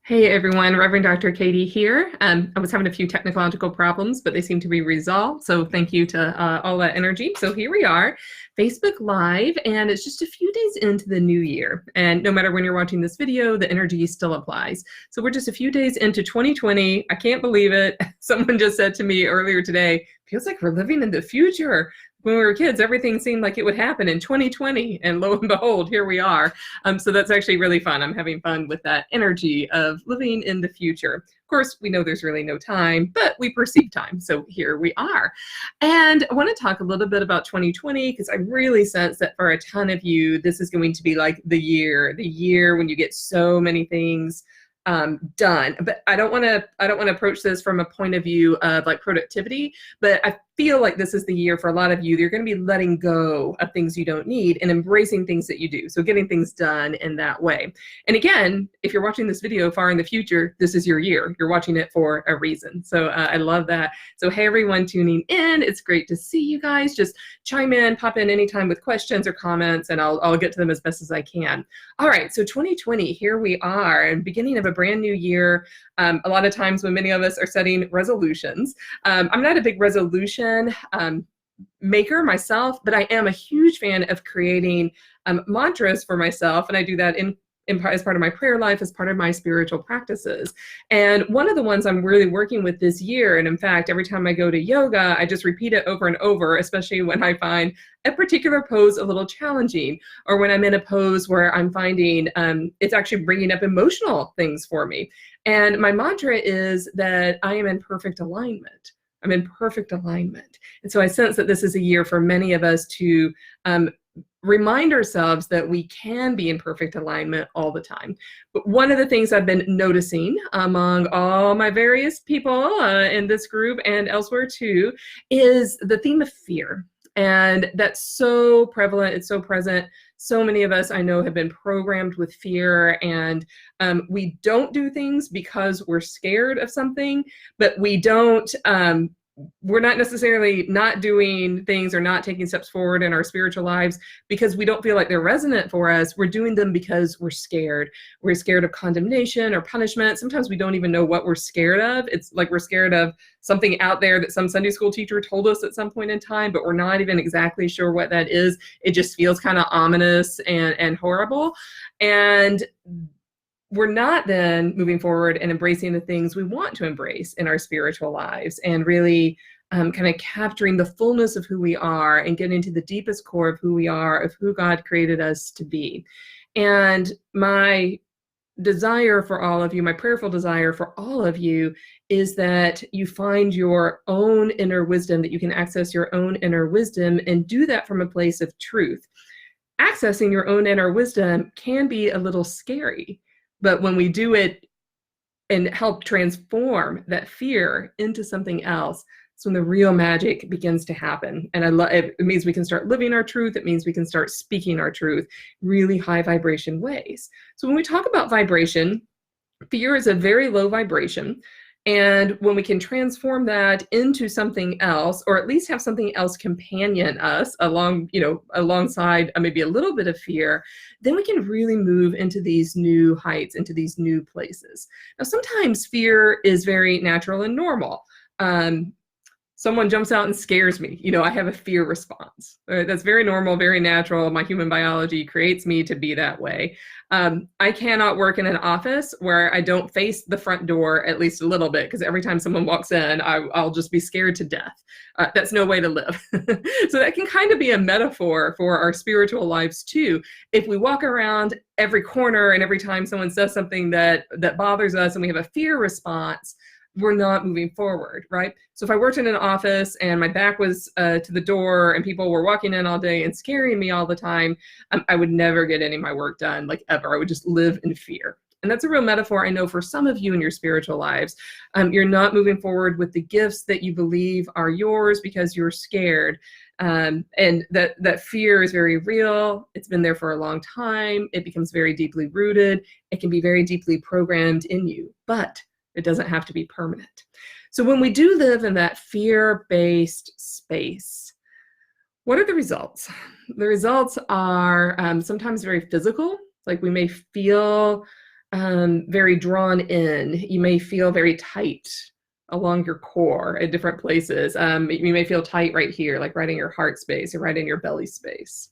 Hey everyone, Reverend Dr. Katie here. I was having a few technological problems, but they seem to be resolved. So thank you to all that energy. So here we are, Facebook Live, and it's just a few days into the new year. And no matter when you're watching this video, the energy still applies. So we're just a few days into 2020. I can't believe it. Someone just said to me earlier today, feels like we're living in the future. When we were kids, everything seemed like it would happen in 2020, and lo and behold, here we are. So that's actually really fun. I'm having fun with that energy of living in the future. Of course, we know there's really no time, but we perceive time. So here we are. And I want to talk a little bit about 2020 because I really sense that for a ton of you, this is going to be like the year when you get so many things done. But I don't want to approach this from a point of view of like productivity, but I feel like this is the year for a lot of you. You're going to be letting go of things you don't need and embracing things that you do. So getting things done in that way. And again, if you're watching this video far in the future, this is your year. You're watching it for a reason. So I love that. So hey, everyone tuning in. It's great to see you guys. Just chime in, pop in anytime with questions or comments, and I'll get to them as best as I can. All right, so 2020, here we are, and beginning of a brand new year. A lot of times when many of us are setting resolutions, I'm not a big resolution maker myself, but I am a huge fan of creating mantras for myself, and I do that as part of my prayer life, as part of my spiritual practices. And one of the ones I'm really working with this year, and in fact, every time I go to yoga, I just repeat it over and over, especially when I find a particular pose a little challenging, or when I'm in a pose where I'm finding it's actually bringing up emotional things for me. And my mantra is that I am in perfect alignment. I'm in perfect alignment. And so I sense that this is a year for many of us to remind ourselves that we can be in perfect alignment all the time. But one of the things I've been noticing among all my various people in this group and elsewhere too is the theme of fear. And that's so prevalent, it's so present. So many of us I know have been programmed with fear, and we don't do things because we're scared of something, but we're not necessarily not doing things or not taking steps forward in our spiritual lives because we don't feel like they're resonant for us. We're doing them because we're scared. We're scared of condemnation or punishment. Sometimes we don't even know what we're scared of. It's like we're scared of something out there that some Sunday school teacher told us at some point in time, but we're not even exactly sure what that is. It just feels kind of ominous and horrible. And we're not then moving forward and embracing the things we want to embrace in our spiritual lives and really kind of capturing the fullness of who we are and getting to the deepest core of who we are, of who God created us to be. And my desire for all of you, my prayerful desire for all of you, is that you find your own inner wisdom, that you can access your own inner wisdom and do that from a place of truth. Accessing your own inner wisdom can be a little scary. But when we do it and help transform that fear into something else, it's when the real magic begins to happen. And it means we can start living our truth. It means we can start speaking our truth, really high vibration ways. So when we talk about vibration, fear is a very low vibration. And when we can transform that into something else, or at least have something else companion us alongside maybe a little bit of fear, then we can really move into these new heights, into these new places. Now, sometimes fear is very natural and normal. Someone jumps out and scares me. I have a fear response. That's very normal, very natural. My human biology creates me to be that way. I cannot work in an office where I don't face the front door at least a little bit, because every time someone walks in, I'll just be scared to death. That's no way to live. So that can kind of be a metaphor for our spiritual lives too. If we walk around every corner and every time someone says something that bothers us and we have a fear response, we're not moving forward, right? So if I worked in an office and my back was to the door and people were walking in all day and scaring me all the time, I would never get any of my work done, like ever. I would just live in fear. And that's a real metaphor, I know, for some of you in your spiritual lives. You're not moving forward with the gifts that you believe are yours because you're scared. And that fear is very real. It's been there for a long time. It becomes very deeply rooted. It can be very deeply programmed in you, but it doesn't have to be permanent. So when we do live in that fear-based space, what are the results? The results are sometimes very physical. Like we may feel very drawn in. You may feel very tight along your core at different places. You may feel tight right here, like right in your heart space or right in your belly space.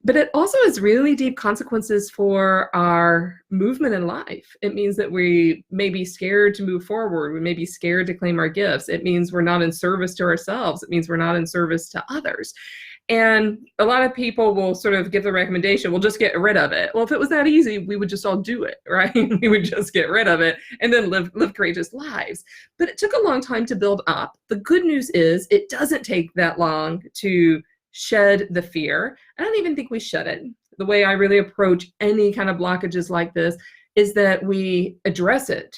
But it also has really deep consequences for our movement in life. It means that we may be scared to move forward. We may be scared to claim our gifts. It means we're not in service to ourselves. It means we're not in service to others. And a lot of people will sort of give the recommendation, we'll just get rid of it. Well, if it was that easy, we would just all do it, right? We would just get rid of it and then live courageous lives. But it took a long time to build up. The good news is it doesn't take that long to shed the fear. I don't even think we shed it. The way I really approach any kind of blockages like this is that we address it,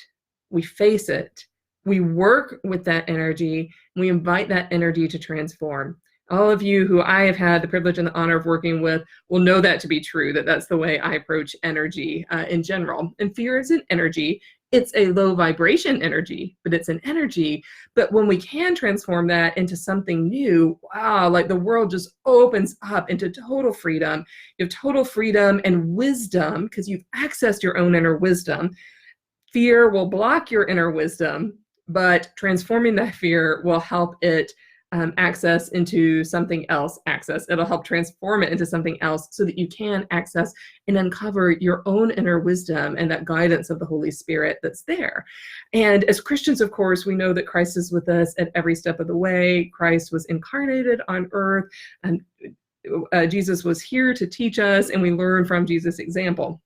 we face it, we work with that energy, we invite that energy to transform. All of you who I have had the privilege and the honor of working with will know that to be true, that that's the way I approach energy in general. And fear is an energy. It's a low vibration energy, but it's an energy. But when we can transform that into something new, wow, like the world just opens up into total freedom. You have total freedom and wisdom because you've accessed your own inner wisdom. Fear will block your inner wisdom, but transforming that fear will help it access into something else. It'll help transform it into something else so that you can access and uncover your own inner wisdom and that guidance of the Holy Spirit that's there. And as Christians, of course, we know that Christ is with us at every step of the way. Christ was incarnated on earth, and Jesus was here to teach us, and we learn from Jesus' example.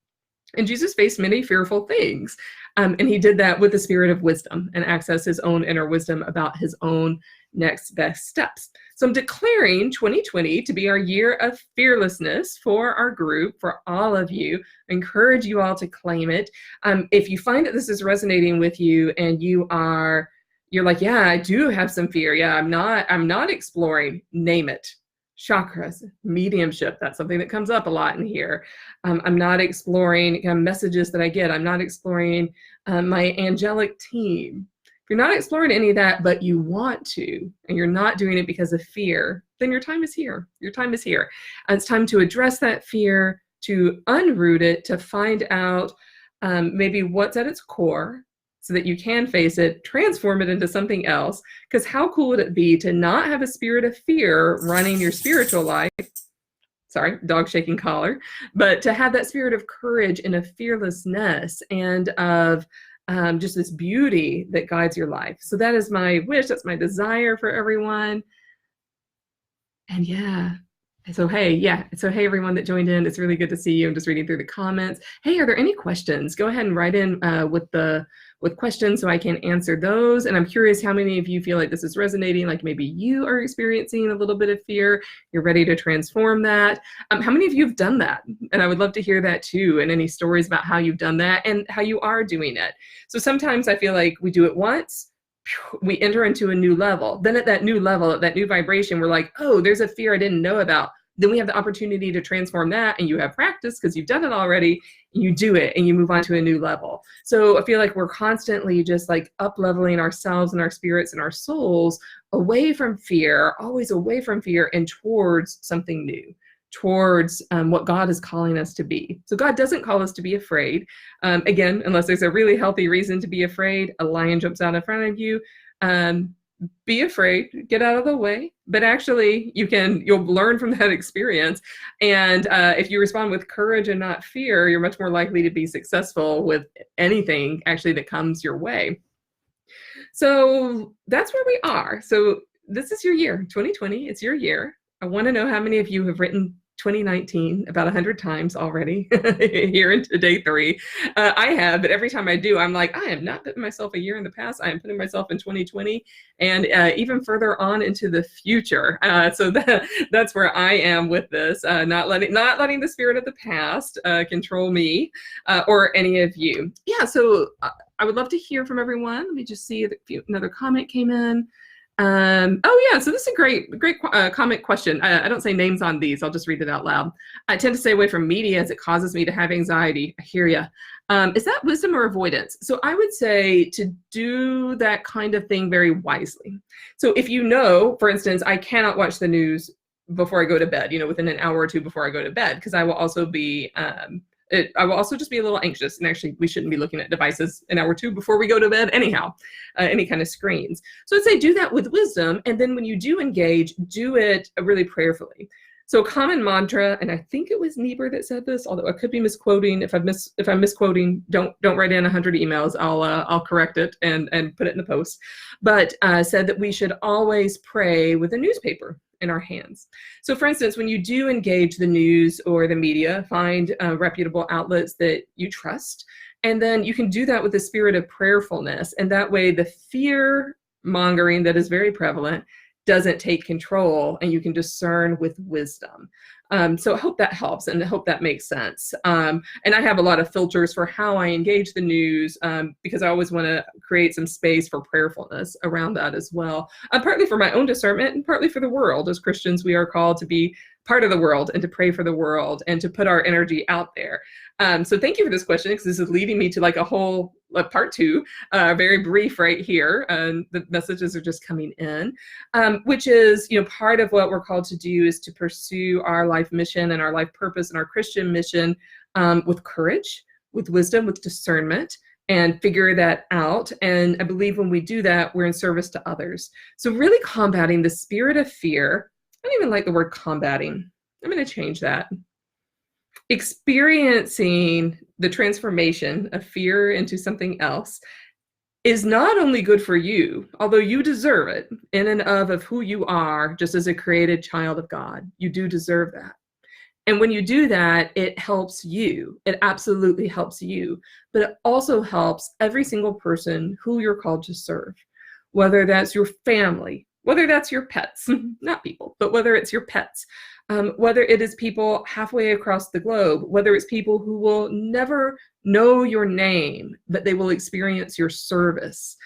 And Jesus faced many fearful things. And he did that with the spirit of wisdom and access his own inner wisdom about his own next best steps. So I'm declaring 2020 to be our year of fearlessness for our group, for all of you. I encourage you all to claim it. If you find that this is resonating with you and you're like, yeah, I do have some fear. Yeah, I'm not exploring, name it. Chakras, mediumship, that's something that comes up a lot in here. I'm not exploring messages that I get. I'm not exploring my angelic team. If you're not exploring any of that, but you want to, and you're not doing it because of fear, then your time is here. Your time is here. And it's time to address that fear, to unroot it, to find out maybe what's at its core, so that you can face it, transform it into something else. Because how cool would it be to not have a spirit of fear running your spiritual life? Sorry, dog shaking collar. But to have that spirit of courage and of fearlessness and of just this beauty that guides your life. So that is my wish. That's my desire for everyone. And yeah. So hey, everyone that joined in, it's really good to see you. I'm just reading through the comments. Hey, are there any questions? Go ahead and write in with questions so I can answer those. And I'm curious how many of you feel like this is resonating, like maybe you are experiencing a little bit of fear. You're ready to transform that. How many of you have done that? And I would love to hear that too, and any stories about how you've done that and how you are doing it. So sometimes I feel like we do it once, we enter into a new level. Then at that new level, at that new vibration, we're like, oh, there's a fear I didn't know about. Then we have the opportunity to transform that, and you have practice because you've done it already. You do it and you move on to a new level. So I feel like we're constantly just like up leveling ourselves and our spirits and our souls away from fear, always away from fear and towards something new, towards what God is calling us to be. So God doesn't call us to be afraid. Again, unless there's a really healthy reason to be afraid, a lion jumps out in front of you. Be afraid, get out of the way, but actually you'll learn from that experience. And if you respond with courage and not fear, you're much more likely to be successful with anything actually that comes your way. So that's where we are. So this is your year, 2020, it's your year. I want to know how many of you have written 2019 about 100 times already here into day 3. I have, but every time I do, I'm like, I am not putting myself a year in the past. I am putting myself in 2020 and even further on into the future. So that's where I am with this, not letting the spirit of the past control me or any of you. Yeah, so I would love to hear from everyone. Let me just see if another comment came in. Oh yeah, so this is a great comment question. I don't say names on these, I'll just read it out loud. I tend to stay away from media as it causes me to have anxiety. I hear ya. Is that wisdom or avoidance? So I would say to do that kind of thing very wisely. So if you know, for instance, I cannot watch the news before I go to bed, within an hour or two before I go to bed, because I will also be I will also just be a little anxious. And actually, we shouldn't be looking at devices an hour or two before we go to bed anyhow, any kind of screens. So I'd say do that with wisdom. And then when you do engage, do it really prayerfully. So a common mantra, and I think it was Niebuhr that said this, although I could be misquoting. If I'm misquoting, don't write in 100 emails. I'll correct it and put it in the post. But said that we should always pray with a newspaper in our hands. So for instance, when you do engage the news or the media, find reputable outlets that you trust, and then you can do that with the spirit of prayerfulness. And that way the fear mongering that is very prevalent doesn't take control, and you can discern with wisdom. So I hope that helps, and I hope that makes sense. And I have a lot of filters for how I engage the news, because I always want to create some space for prayerfulness around that as well. Partly for my own discernment, and partly for the world. As Christians, we are called to be part of the world and to pray for the world and to put our energy out there. So thank you for this question, because this is leading me to like a whole part two, very brief right here. The messages are just coming in, which is, part of what we're called to do is to pursue our life mission and our life purpose and our Christian mission with courage, with wisdom, with discernment, and figure that out. And I believe when we do that, we're in service to others. So really combating the spirit of fear. I don't even like the word combating. I'm going to change that. Experiencing the transformation of fear into something else is not only good for you, although you deserve it in and of who you are, just as a created child of God. You do deserve that. And when you do that, it helps you. It absolutely helps you. But it also helps every single person who you're called to serve, whether that's your family, whether that's your pets, not people, but whether it's your pets, whether it is people halfway across the globe, whether it's people who will never know your name, but they will experience your service.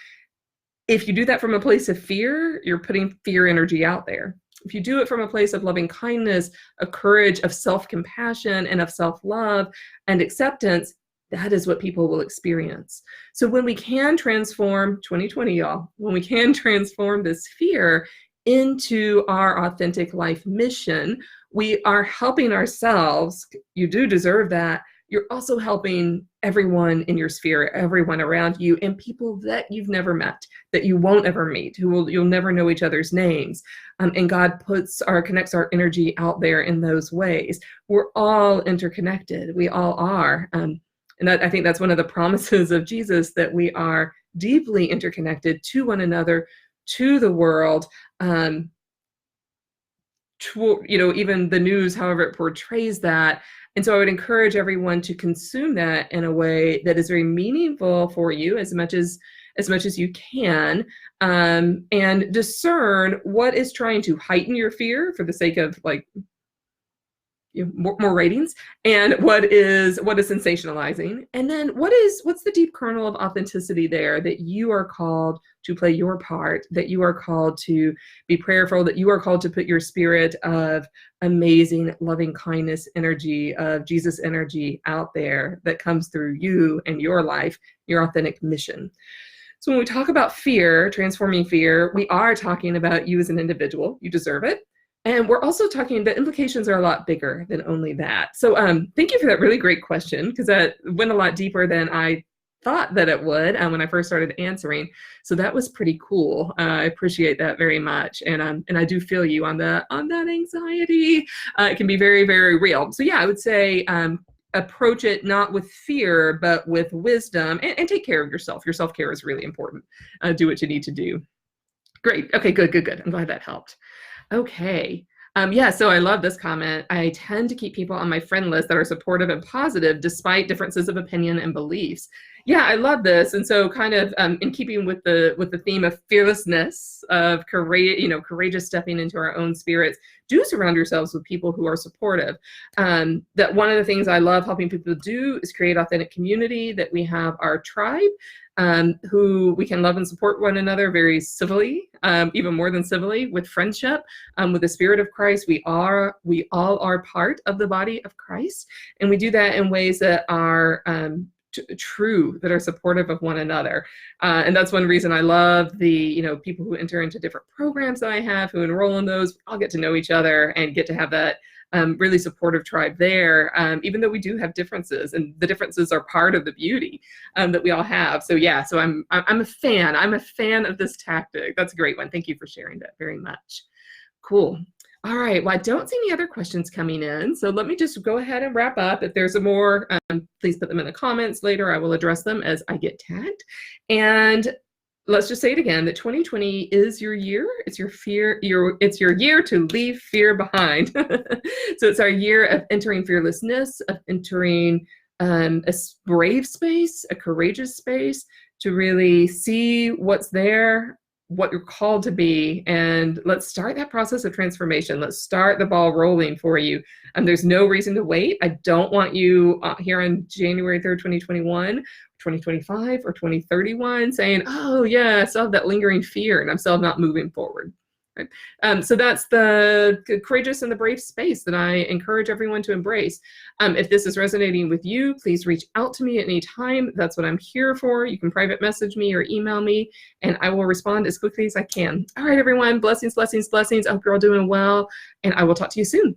If you do that from a place of fear, you're putting fear energy out there. If you do it from a place of loving kindness, of courage, of self-compassion, and of self-love and acceptance, that is what people will experience. So when we can transform 2020, y'all, when we can transform this fear into our authentic life mission, we are helping ourselves. You do deserve that. You're also helping everyone in your sphere, everyone around you, and people that you've never met, that you won't ever meet, you'll never know each other's names. And God connects our energy out there in those ways. We're all interconnected. We all are. And I think that's one of the promises of Jesus, that we are deeply interconnected to one another, to the world, even the news, however it portrays that. And so I would encourage everyone to consume that in a way that is very meaningful for you as much as you can, and discern what is trying to heighten your fear for the sake of more ratings, and what is sensationalizing, and then what's the deep kernel of authenticity there, that you are called to play your part, that you are called to be prayerful, that you are called to put your spirit of amazing loving kindness energy, of Jesus energy out there, that comes through you and your life, your authentic mission. So when we talk about fear, transforming fear, we are talking about you as an individual. You deserve it. And we're also talking, the implications are a lot bigger than only that. So thank you for that really great question, because that went a lot deeper than I thought that it would when I first started answering. So that was pretty cool. I appreciate that very much. And I do feel you on that anxiety. It can be very, very real. So yeah, I would say approach it not with fear, but with wisdom, and take care of yourself. Your self-care is really important. Do what you need to do. Great. Okay, good. I'm glad that helped. Okay. So I love this comment. I tend to keep people on my friend list that are supportive and positive despite differences of opinion and beliefs. Yeah, I love this. And so kind of in keeping with the theme of fearlessness, of courageous stepping into our own spirits, do surround yourselves with people who are supportive. That one of the things I love helping people do is create authentic community, that we have our tribe, who we can love and support one another very civilly, even more than civilly, with friendship, with the spirit of Christ. We all are part of the body of Christ, and we do that in ways that are true, that are supportive of one another. And that's one reason I love the people who enter into different programs that I have, who enroll in those. I'll get to know each other and get to have that really supportive tribe there, even though we do have differences, and the differences are part of the beauty that we all have. So yeah, so I'm a fan. I'm a fan of this tactic. That's a great one. Thank you for sharing that very much. Cool. All right, well, I don't see any other questions coming in, so let me just go ahead and wrap up. If there's more, please put them in the comments later. I will address them as I get tagged. And let's just say it again, that 2020 is your year. It's it's your year to leave fear behind. So it's our year of entering fearlessness, of entering a brave space, a courageous space, to really see what's there, what you're called to be, and let's start that process of transformation. Let's start the ball rolling for you. And there's no reason to wait. I don't want you here on January 3rd, 2021, 2025, or 2031 saying, oh yeah, I still have that lingering fear and I'm still not moving forward. Right? So that's the courageous and the brave space that I encourage everyone to embrace. If this is resonating with you, please reach out to me at any time. That's what I'm here for. You can private message me or email me, and I will respond as quickly as I can. All right, everyone, blessings, blessings, blessings. I hope you're all doing well, and I will talk to you soon.